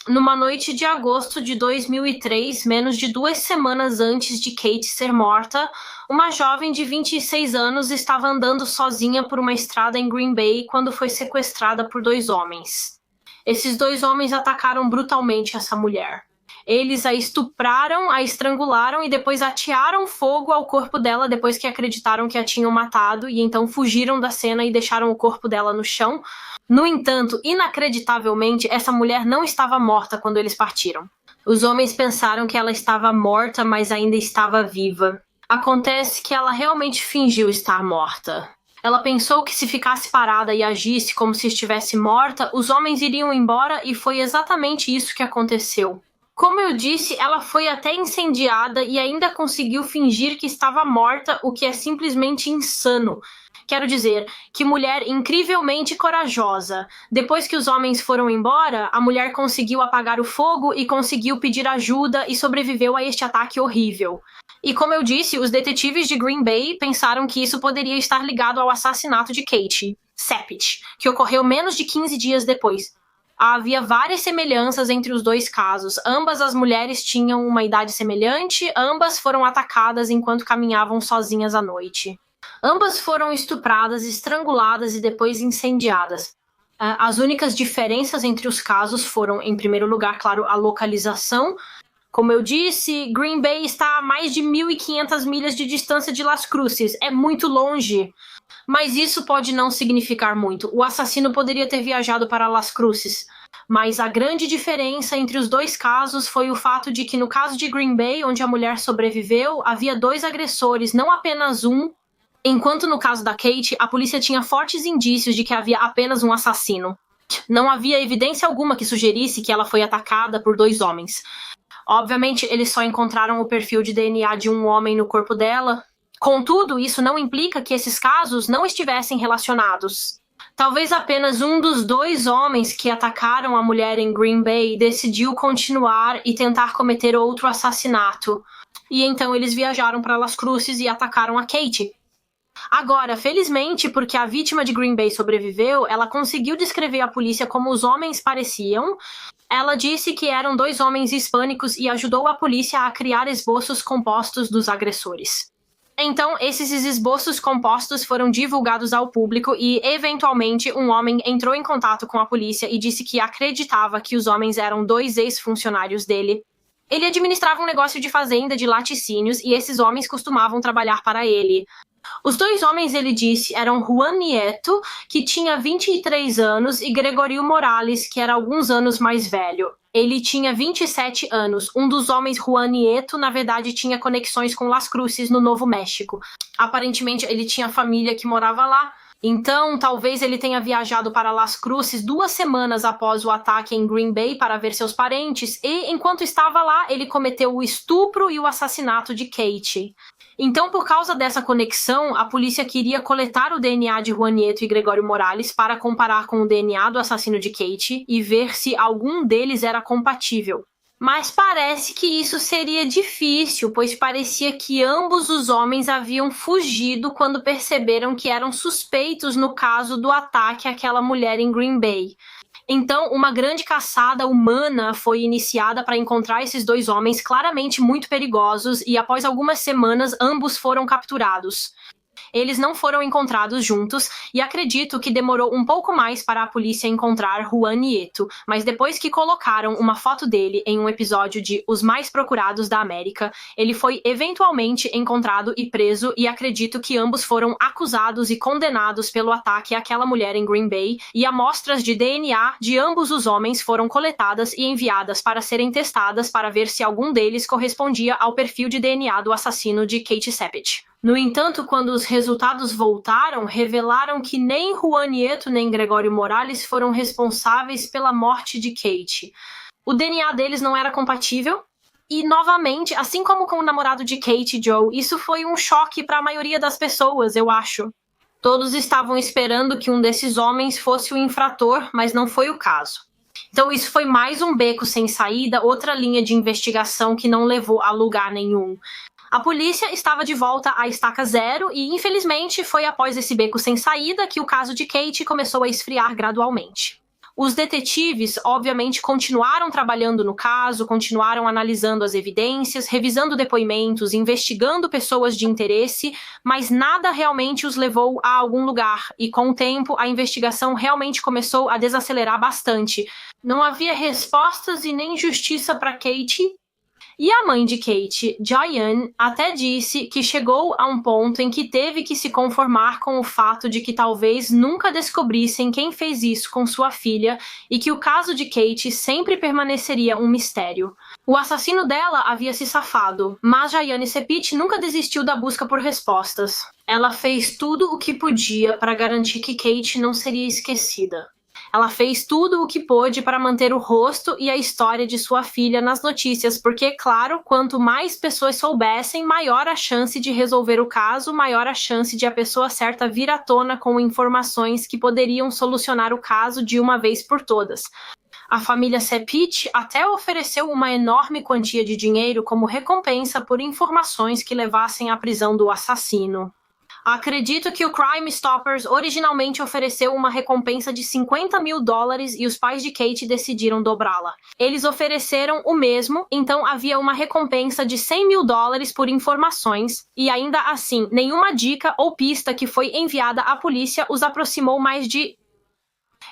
Numa noite de agosto de 2003, menos de 2 semanas antes de Kate ser morta, uma jovem de 26 anos estava andando sozinha por uma estrada em Green Bay quando foi sequestrada por 2 homens. Esses 2 homens atacaram brutalmente essa mulher. Eles a estupraram, a estrangularam e depois atearam fogo ao corpo dela depois que acreditaram que a tinham matado e então fugiram da cena e deixaram o corpo dela no chão. No entanto, inacreditavelmente, essa mulher não estava morta quando eles partiram. Os homens pensaram que ela estava morta, mas ainda estava viva. Acontece que ela realmente fingiu estar morta. Ela pensou que se ficasse parada e agisse como se estivesse morta, os homens iriam embora e foi exatamente isso que aconteceu. Como eu disse, ela foi até incendiada e ainda conseguiu fingir que estava morta, o que é simplesmente insano. Quero dizer, que mulher incrivelmente corajosa. Depois que os homens foram embora, a mulher conseguiu apagar o fogo e conseguiu pedir ajuda e sobreviveu a este ataque horrível. E como eu disse, os detetives de Green Bay pensaram que isso poderia estar ligado ao assassinato de Kate Sepich, que ocorreu menos de 15 dias depois. Havia várias semelhanças entre os dois casos. Ambas as mulheres tinham uma idade semelhante, ambas foram atacadas enquanto caminhavam sozinhas à noite. Ambas foram estupradas, estranguladas e depois incendiadas. As únicas diferenças entre os casos foram, em primeiro lugar, claro, a localização. Como eu disse, Green Bay está a mais de 1.500 milhas de distância de Las Cruces. É muito longe. Mas isso pode não significar muito. O assassino poderia ter viajado para Las Cruces. Mas a grande diferença entre os dois casos foi o fato de que no caso de Green Bay, onde a mulher sobreviveu, havia 2 agressores, não apenas um. Enquanto no caso da Kate, a polícia tinha fortes indícios de que havia apenas um assassino. Não havia evidência alguma que sugerisse que ela foi atacada por 2 homens. Obviamente, eles só encontraram o perfil de DNA de um homem no corpo dela. Contudo, isso não implica que esses casos não estivessem relacionados. Talvez apenas um dos 2 homens que atacaram a mulher em Green Bay decidiu continuar e tentar cometer outro assassinato. E então eles viajaram para Las Cruces e atacaram a Kate. Agora, felizmente, porque a vítima de Green Bay sobreviveu, ela conseguiu descrever a polícia como os homens pareciam. Ela disse que eram 2 homens hispânicos e ajudou a polícia a criar esboços compostos dos agressores. Então, esses esboços compostos foram divulgados ao público e, eventualmente, um homem entrou em contato com a polícia e disse que acreditava que os homens eram 2 ex-funcionários dele. Ele administrava um negócio de fazenda de laticínios e esses homens costumavam trabalhar para ele. Os 2 homens, ele disse, eram Juan Nieto, que tinha 23 anos, e Gregorio Morales, que era alguns anos mais velho. Ele tinha 27 anos. Um dos homens, Juan Nieto, na verdade tinha conexões com Las Cruces, no Novo México. Aparentemente, ele tinha família que morava lá. Então, talvez ele tenha viajado para Las Cruces 2 semanas após o ataque em Green Bay para ver seus parentes. E, enquanto estava lá, ele cometeu o estupro e o assassinato de Kate. Então, por causa dessa conexão, a polícia queria coletar o DNA de Juan Nieto e Gregorio Morales para comparar com o DNA do assassino de Kate e ver se algum deles era compatível. Mas parece que isso seria difícil, pois parecia que ambos os homens haviam fugido quando perceberam que eram suspeitos no caso do ataque àquela mulher em Green Bay. Então, uma grande caçada humana foi iniciada para encontrar esses 2 homens claramente muito perigosos e após algumas semanas ambos foram capturados. Eles não foram encontrados juntos e acredito que demorou um pouco mais para a polícia encontrar Juan Nieto, mas depois que colocaram uma foto dele em um episódio de Os Mais Procurados da América, ele foi eventualmente encontrado e preso e acredito que ambos foram acusados e condenados pelo ataque àquela mulher em Green Bay e amostras de DNA de ambos os homens foram coletadas e enviadas para serem testadas para ver se algum deles correspondia ao perfil de DNA do assassino de Kate Sepich. No entanto, quando os resultados voltaram, revelaram que nem Juan Nieto nem Gregório Morales foram responsáveis pela morte de Kate. O DNA deles não era compatível e, novamente, assim como com o namorado de Kate, Joe, isso foi um choque para a maioria das pessoas, eu acho. Todos estavam esperando que um desses homens fosse o infrator, mas não foi o caso. Então isso foi mais um beco sem saída, outra linha de investigação que não levou a lugar nenhum. A polícia estava de volta à estaca zero e, infelizmente, foi após esse beco sem saída que o caso de Kate começou a esfriar gradualmente. Os detetives, obviamente, continuaram trabalhando no caso, continuaram analisando as evidências, revisando depoimentos, investigando pessoas de interesse, mas nada realmente os levou a algum lugar. E, com o tempo, a investigação realmente começou a desacelerar bastante. Não havia respostas e nem justiça para Kate. E a mãe de Kate, Diane, até disse que chegou a um ponto em que teve que se conformar com o fato de que talvez nunca descobrissem quem fez isso com sua filha e que o caso de Kate sempre permaneceria um mistério. O assassino dela havia se safado, mas Diane Cepich nunca desistiu da busca por respostas. Ela fez tudo o que podia para garantir que Kate não seria esquecida. Ela fez tudo o que pôde para manter o rosto e a história de sua filha nas notícias, porque, claro, quanto mais pessoas soubessem, maior a chance de resolver o caso, maior a chance de a pessoa certa vir à tona com informações que poderiam solucionar o caso de uma vez por todas. A família Cepich até ofereceu uma enorme quantia de dinheiro como recompensa por informações que levassem à prisão do assassino. Acredito que o Crime Stoppers originalmente ofereceu uma recompensa de $50 mil e os pais de Kate decidiram dobrá-la. Eles ofereceram o mesmo, então havia uma recompensa de $100 mil por informações, e ainda assim, nenhuma dica ou pista que foi enviada à polícia os aproximou mais de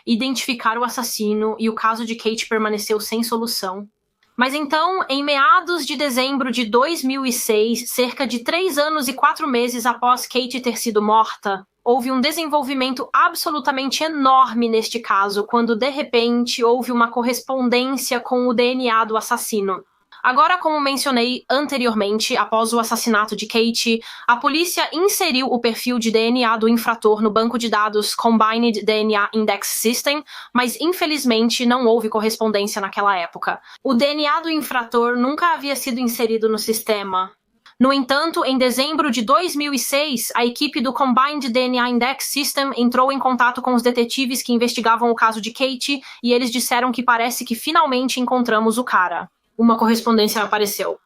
identificar o assassino, e o caso de Kate permaneceu sem solução. Mas então, em meados de dezembro de 2006, cerca de 3 anos e 4 meses após Kate ter sido morta, houve um desenvolvimento absolutamente enorme neste caso, quando de repente houve uma correspondência com o DNA do assassino. Agora, como mencionei anteriormente, após o assassinato de Kate, a polícia inseriu o perfil de DNA do infrator no banco de dados Combined DNA Index System, mas infelizmente não houve correspondência naquela época. O DNA do infrator nunca havia sido inserido no sistema. No entanto, em dezembro de 2006, a equipe do Combined DNA Index System entrou em contato com os detetives que investigavam o caso de Kate e eles disseram que parece que finalmente encontramos o cara. Uma correspondência apareceu.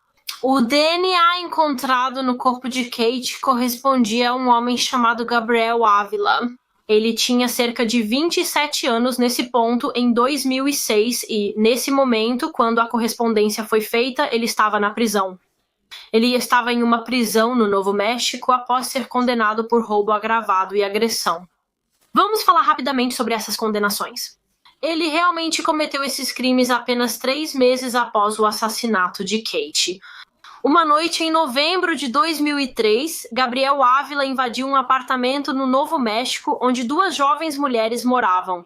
O DNA encontrado no corpo de Kate correspondia a um homem chamado Gabriel Ávila. Ele tinha cerca de 27 anos nesse ponto em 2006 e, nesse momento, quando a correspondência foi feita, ele estava na prisão. Ele estava em uma prisão no Novo México após ser condenado por roubo agravado e agressão. Vamos falar rapidamente sobre essas condenações. Ele realmente cometeu esses crimes apenas 3 meses após o assassinato de Kate. Uma noite em novembro de 2003, Gabriel Ávila invadiu um apartamento no Novo México onde 2 jovens mulheres moravam.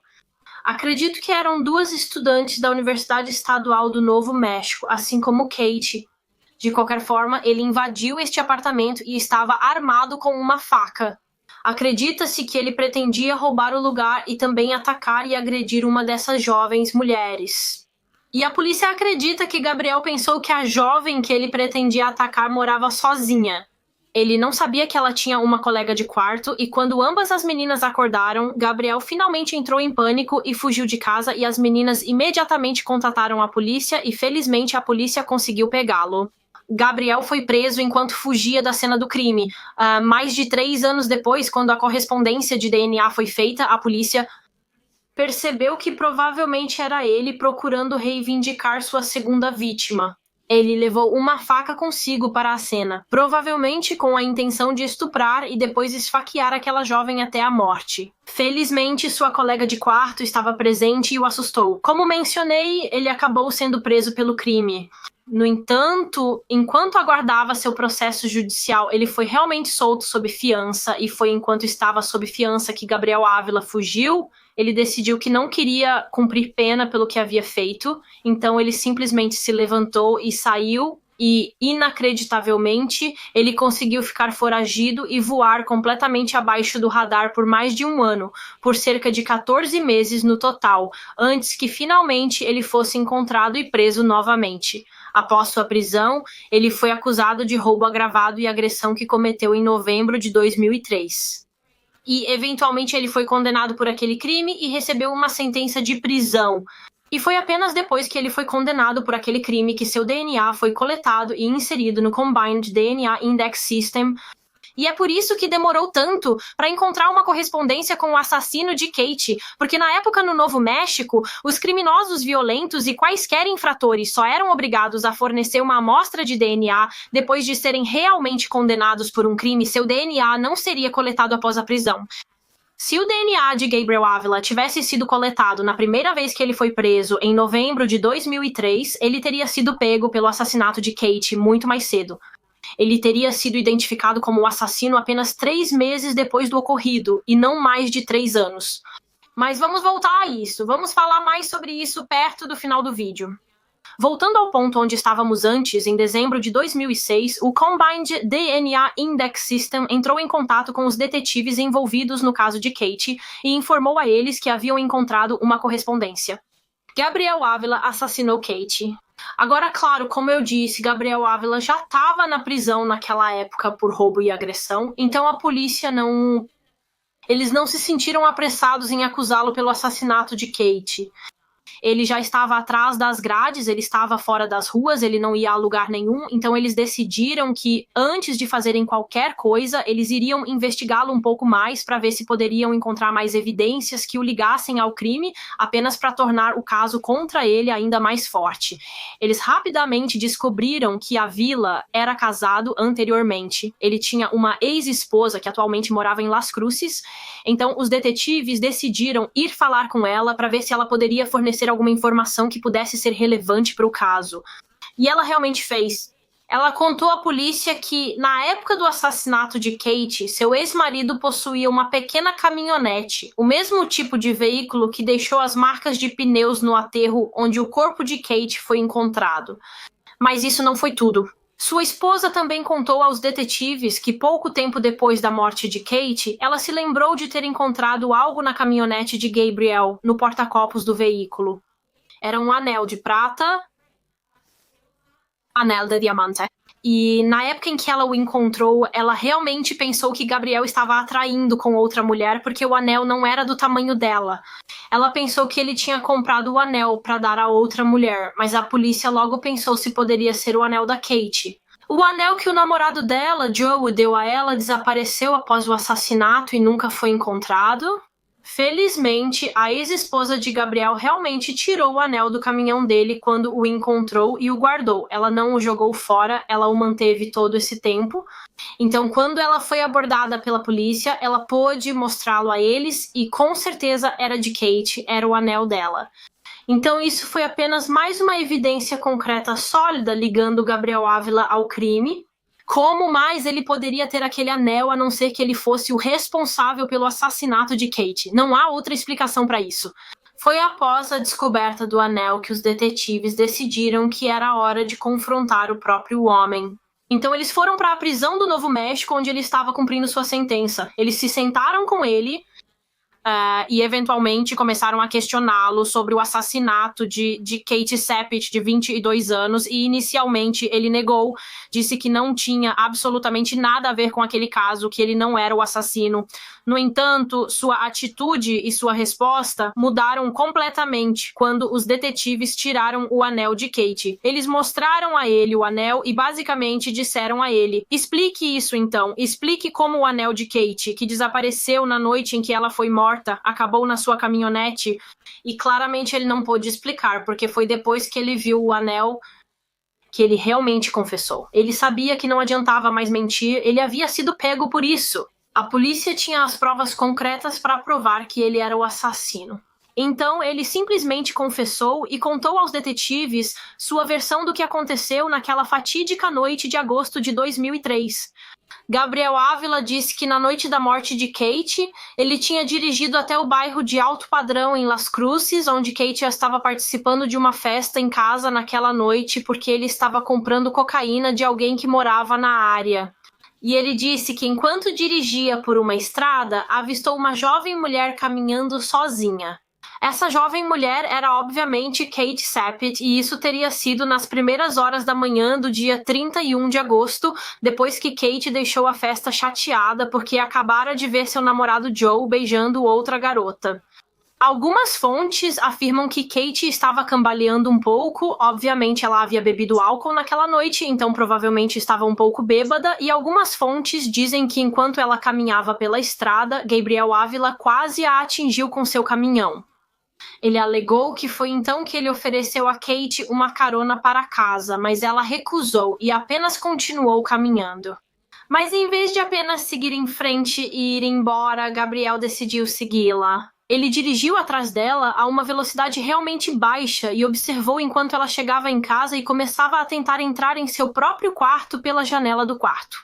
Acredito que eram 2 estudantes da Universidade Estadual do Novo México, assim como Kate. De qualquer forma, ele invadiu este apartamento e estava armado com uma faca. Acredita-se que ele pretendia roubar o lugar e também atacar e agredir uma dessas jovens mulheres. E a polícia acredita que Gabriel pensou que a jovem que ele pretendia atacar morava sozinha. Ele não sabia que ela tinha uma colega de quarto e quando ambas as meninas acordaram, Gabriel finalmente entrou em pânico e fugiu de casa e as meninas imediatamente contataram a polícia e felizmente a polícia conseguiu pegá-lo. Gabriel foi preso enquanto fugia da cena do crime. Mais de 3 anos depois, quando a correspondência de DNA foi feita, a polícia percebeu que provavelmente era ele procurando reivindicar sua segunda vítima. Ele levou uma faca consigo para a cena, provavelmente com a intenção de estuprar e depois esfaquear aquela jovem até a morte. Felizmente, sua colega de quarto estava presente e o assustou. Como mencionei, ele acabou sendo preso pelo crime. No entanto, enquanto aguardava seu processo judicial, ele foi realmente solto sob fiança e foi enquanto estava sob fiança que Gabriel Ávila fugiu. Ele decidiu que não queria cumprir pena pelo que havia feito, então ele simplesmente se levantou e saiu e, inacreditavelmente, ele conseguiu ficar foragido e voar completamente abaixo do radar por mais de um ano, por cerca de 14 meses no total, antes que finalmente ele fosse encontrado e preso novamente. Após sua prisão, ele foi acusado de roubo agravado e agressão que cometeu em novembro de 2003. E, eventualmente, ele foi condenado por aquele crime e recebeu uma sentença de prisão. E foi apenas depois que ele foi condenado por aquele crime que seu DNA foi coletado e inserido no Combined DNA Index System. E é por isso que demorou tanto para encontrar uma correspondência com o assassino de Kate, porque na época no Novo México, os criminosos violentos e quaisquer infratores só eram obrigados a fornecer uma amostra de DNA depois de serem realmente condenados por um crime. Seu DNA não seria coletado após a prisão. Se o DNA de Gabriel Ávila tivesse sido coletado na primeira vez que ele foi preso, em novembro de 2003, ele teria sido pego pelo assassinato de Kate muito mais cedo. Ele teria sido identificado como o assassino apenas 3 meses depois do ocorrido, e não mais de 3 anos. Mas vamos voltar a isso, vamos falar mais sobre isso perto do final do vídeo. Voltando ao ponto onde estávamos antes, em dezembro de 2006, o Combined DNA Index System entrou em contato com os detetives envolvidos no caso de Kate e informou a eles que haviam encontrado uma correspondência. Gabriel Ávila assassinou Kate. Agora, claro, como eu disse, Gabriel Ávila já estava na prisão naquela época por roubo e agressão, então a polícia não... Eles não se sentiram apressados em acusá-lo pelo assassinato de Kate. Ele já estava atrás das grades, ele estava fora das ruas, ele não ia a lugar nenhum, então eles decidiram que antes de fazerem qualquer coisa, eles iriam investigá-lo um pouco mais para ver se poderiam encontrar mais evidências que o ligassem ao crime, apenas para tornar o caso contra ele ainda mais forte. Eles rapidamente descobriram que Ávila era casado anteriormente. Ele tinha uma ex-esposa que atualmente morava em Las Cruces, então os detetives decidiram ir falar com ela para ver se ela poderia fornecer alguma informação que pudesse ser relevante para o caso. E ela realmente fez. Ela contou à polícia que, na época do assassinato de Kate, seu ex-marido possuía uma pequena caminhonete, o mesmo tipo de veículo que deixou as marcas de pneus no aterro onde o corpo de Kate foi encontrado. Mas isso não foi tudo. Sua esposa também contou aos detetives que pouco tempo depois da morte de Kate, ela se lembrou de ter encontrado algo na caminhonete de Gabriel, no porta-copos do veículo. Era um anel de prata, anel de diamante. E na época em que ela o encontrou, ela realmente pensou que Gabriel estava atraindo com outra mulher porque o anel não era do tamanho dela. Ela pensou que ele tinha comprado o anel para dar a outra mulher, mas a polícia logo pensou se poderia ser o anel da Kate. O anel que o namorado dela, Joe, deu a ela desapareceu após o assassinato e nunca foi encontrado. Felizmente, a ex-esposa de Gabriel realmente tirou o anel do caminhão dele quando o encontrou e o guardou. Ela não o jogou fora, ela o manteve todo esse tempo. Então, quando ela foi abordada pela polícia, ela pôde mostrá-lo a eles e com certeza era de Kate, era o anel dela. Então, isso foi apenas mais uma evidência concreta sólida ligando Gabriel Ávila ao crime. Como mais ele poderia ter aquele anel a não ser que ele fosse o responsável pelo assassinato de Kate? Não há outra explicação para isso. Foi após a descoberta do anel que os detetives decidiram que era hora de confrontar o próprio homem. Então eles foram para a prisão do Novo México, onde ele estava cumprindo sua sentença. Eles se sentaram com ele e eventualmente começaram a questioná-lo sobre o assassinato de Kate Sappit, de 22 anos, e inicialmente ele negou, disse que não tinha absolutamente nada a ver com aquele caso, que ele não era o assassino. No entanto, sua atitude e sua resposta mudaram completamente quando os detetives tiraram o anel de Kate. Eles mostraram a ele o anel e basicamente disseram a ele: explique isso então, explique como o anel de Kate, que desapareceu na noite em que ela foi morta, acabou na sua caminhonete. E claramente ele não pôde explicar, porque foi depois que ele viu o anel que ele realmente confessou. Ele sabia que não adiantava mais mentir, ele havia sido pego por isso. A polícia tinha as provas concretas para provar que ele era o assassino. Então, ele simplesmente confessou e contou aos detetives sua versão do que aconteceu naquela fatídica noite de agosto de 2003. Gabriel Ávila disse que na noite da morte de Kate, ele tinha dirigido até o bairro de Alto Padrão, em Las Cruces, onde Kate já estava participando de uma festa em casa naquela noite porque ele estava comprando cocaína de alguém que morava na área. E ele disse que enquanto dirigia por uma estrada, avistou uma jovem mulher caminhando sozinha. Essa jovem mulher era obviamente Kate Sappett, e isso teria sido nas primeiras horas da manhã do dia 31 de agosto, depois que Kate deixou a festa chateada porque acabara de ver seu namorado Joe beijando outra garota. Algumas fontes afirmam que Kate estava cambaleando um pouco, obviamente ela havia bebido álcool naquela noite, então provavelmente estava um pouco bêbada, e algumas fontes dizem que enquanto ela caminhava pela estrada, Gabriel Ávila quase a atingiu com seu caminhão. Ele alegou que foi então que ele ofereceu a Kate uma carona para casa, mas ela recusou e apenas continuou caminhando. Mas em vez de apenas seguir em frente e ir embora, Gabriel decidiu segui-la. Ele dirigiu atrás dela a uma velocidade realmente baixa e observou enquanto ela chegava em casa e começava a tentar entrar em seu próprio quarto pela janela do quarto.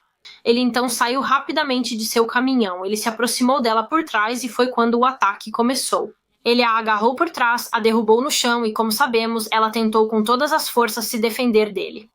Ele então saiu rapidamente de seu caminhão. Ele se aproximou dela por trás e foi quando o ataque começou. Ele a agarrou por trás, a derrubou no chão e, como sabemos, ela tentou com todas as forças se defender dele.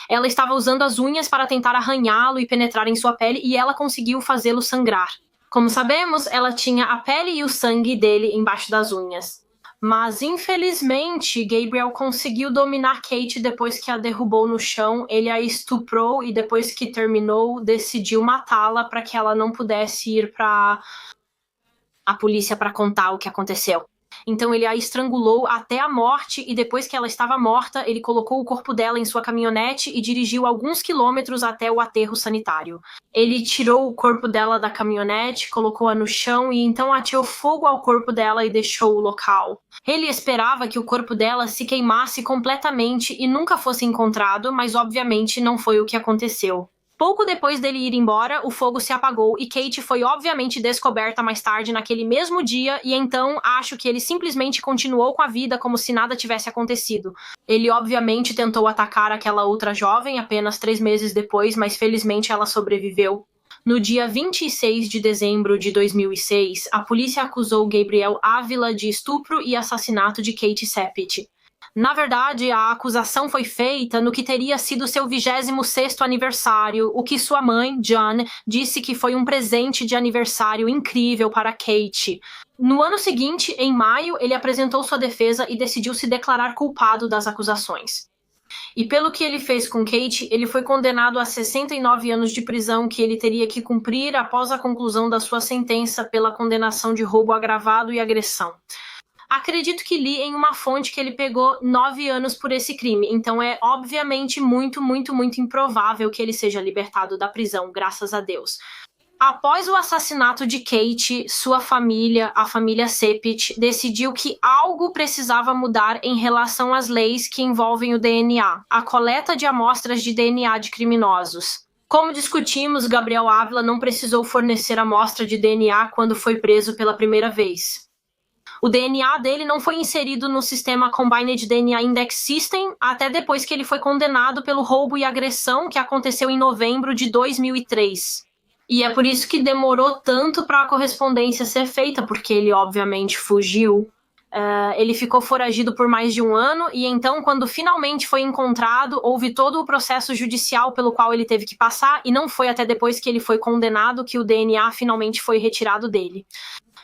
Ela estava usando as unhas para tentar arranhá-lo e penetrar em sua pele, e ela conseguiu fazê-lo sangrar. Como sabemos, ela tinha a pele e o sangue dele embaixo das unhas. Mas, infelizmente, Gabriel conseguiu dominar Kate depois que a derrubou no chão. Ele a estuprou e, depois que terminou, decidiu matá-la para que ela não pudesse ir para a polícia para contar o que aconteceu. Então ele a estrangulou até a morte e depois que ela estava morta, ele colocou o corpo dela em sua caminhonete e dirigiu alguns quilômetros até o aterro sanitário. Ele tirou o corpo dela da caminhonete, colocou-a no chão e então ateou fogo ao corpo dela e deixou o local. Ele esperava que o corpo dela se queimasse completamente e nunca fosse encontrado, mas obviamente não foi o que aconteceu. Pouco depois dele ir embora, o fogo se apagou e Kate foi obviamente descoberta mais tarde naquele mesmo dia, e então acho que ele simplesmente continuou com a vida como se nada tivesse acontecido. Ele obviamente tentou atacar aquela outra jovem apenas 3 meses depois, mas felizmente ela sobreviveu. No dia 26 de dezembro de 2006, a polícia acusou Gabriel Ávila de estupro e assassinato de Kate Sappett. Na verdade, a acusação foi feita no que teria sido seu 26º aniversário, o que sua mãe, John, disse que foi um presente de aniversário incrível para Kate. No ano seguinte, em maio, ele apresentou sua defesa e decidiu se declarar culpado das acusações. E pelo que ele fez com Kate, ele foi condenado a 69 anos de prisão que ele teria que cumprir após a conclusão da sua sentença pela condenação de roubo agravado e agressão. Acredito que li em uma fonte que ele pegou 9 anos por esse crime, então é obviamente muito improvável que ele seja libertado da prisão, graças a Deus. Após o assassinato de Kate, sua família, a família Sappett, decidiu que algo precisava mudar em relação às leis que envolvem o DNA, a coleta de amostras de DNA de criminosos. Como discutimos, Gabriel Ávila não precisou fornecer amostra de DNA quando foi preso pela primeira vez. O DNA dele não foi inserido no sistema Combined DNA Index System até depois que ele foi condenado pelo roubo e agressão que aconteceu em novembro de 2003. E é por isso que demorou tanto para a correspondência ser feita, porque ele obviamente fugiu. Ele ficou foragido por mais de 1 ano e então, quando finalmente foi encontrado, houve todo o processo judicial pelo qual ele teve que passar e não foi até depois que ele foi condenado que o DNA finalmente foi retirado dele.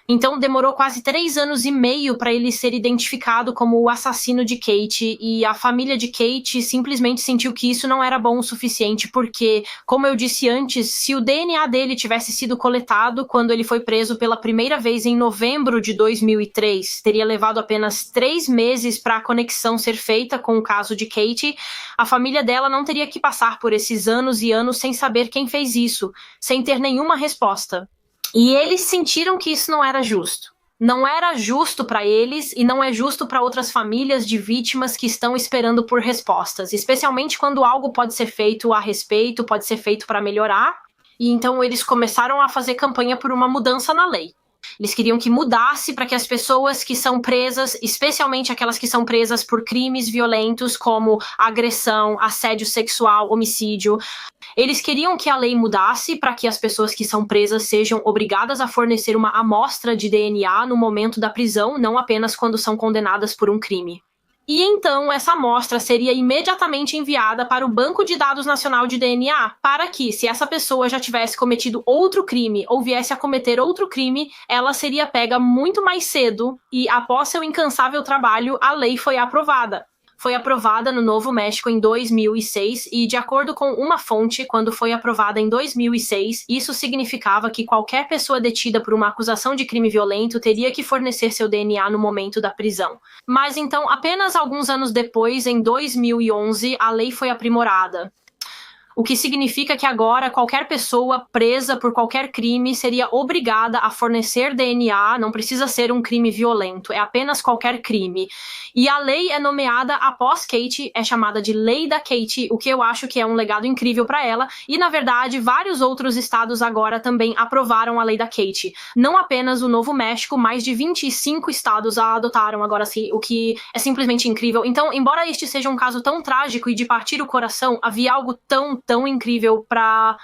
Então demorou quase 3 anos e meio para ele ser identificado como o assassino de Kate, e a família de Kate simplesmente sentiu que isso não era bom o suficiente, porque, como eu disse antes, se o DNA dele tivesse sido coletado quando ele foi preso pela primeira vez em novembro de 2003, teria levado apenas 3 meses para a conexão ser feita com o caso de Kate, a família dela não teria que passar por esses anos e anos sem saber quem fez isso, sem ter nenhuma resposta. E eles sentiram que isso não era justo. Não era justo para eles e não é justo para outras famílias de vítimas que estão esperando por respostas, especialmente quando algo pode ser feito a respeito, pode ser feito para melhorar. E então eles começaram a fazer campanha por uma mudança na lei. Eles queriam que mudasse para que as pessoas que são presas, especialmente aquelas que são presas por crimes violentos como agressão, assédio sexual, homicídio, eles queriam que a lei mudasse para que as pessoas que são presas sejam obrigadas a fornecer uma amostra de DNA no momento da prisão, não apenas quando são condenadas por um crime. E então essa amostra seria imediatamente enviada para o Banco de Dados Nacional de DNA, para que, se essa pessoa já tivesse cometido outro crime ou viesse a cometer outro crime, ela seria pega muito mais cedo e, após seu incansável trabalho, a lei foi aprovada. Foi aprovada no Novo México em 2006 e, de acordo com uma fonte, quando foi aprovada em 2006, isso significava que qualquer pessoa detida por uma acusação de crime violento teria que fornecer seu DNA no momento da prisão. Mas então, apenas alguns anos depois, em 2011, a lei foi aprimorada. O que significa que agora qualquer pessoa presa por qualquer crime seria obrigada a fornecer DNA, não precisa ser um crime violento, é apenas qualquer crime. E a lei é nomeada após Kate, é chamada de Lei da Kate, o que eu acho que é um legado incrível para ela, e na verdade vários outros estados agora também aprovaram a Lei da Kate. Não apenas o Novo México, mais de 25 estados a adotaram agora sim, o que é simplesmente incrível. Então, embora este seja um caso tão trágico e de partir o coração, havia algo tão incrível para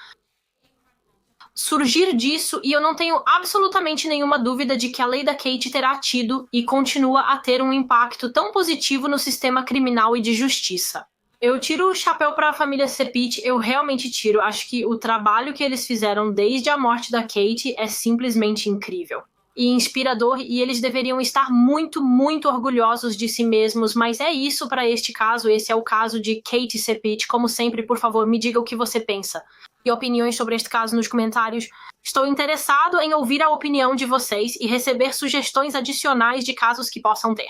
surgir disso, e eu não tenho absolutamente nenhuma dúvida de que a Lei da Kate terá tido e continua a ter um impacto tão positivo no sistema criminal e de justiça. Eu tiro o chapéu para a família Cepich, eu realmente tiro. Acho que o trabalho que eles fizeram desde a morte da Kate é simplesmente incrível e inspirador, e eles deveriam estar muito, muito orgulhosos de si mesmos, mas é isso para este caso. Esse é o caso de Kate Cepich. Como sempre, por favor, me diga o que você pensa e opiniões sobre este caso nos comentários. Estou interessado em ouvir a opinião de vocês e receber sugestões adicionais de casos que possam ter.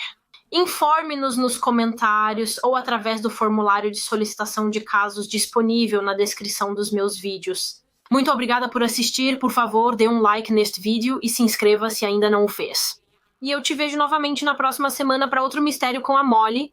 Informe-nos nos comentários ou através do formulário de solicitação de casos disponível na descrição dos meus vídeos. Muito obrigada por assistir, por favor, dê um like neste vídeo e se inscreva se ainda não o fez. E eu te vejo novamente na próxima semana para outro mistério com a Molly.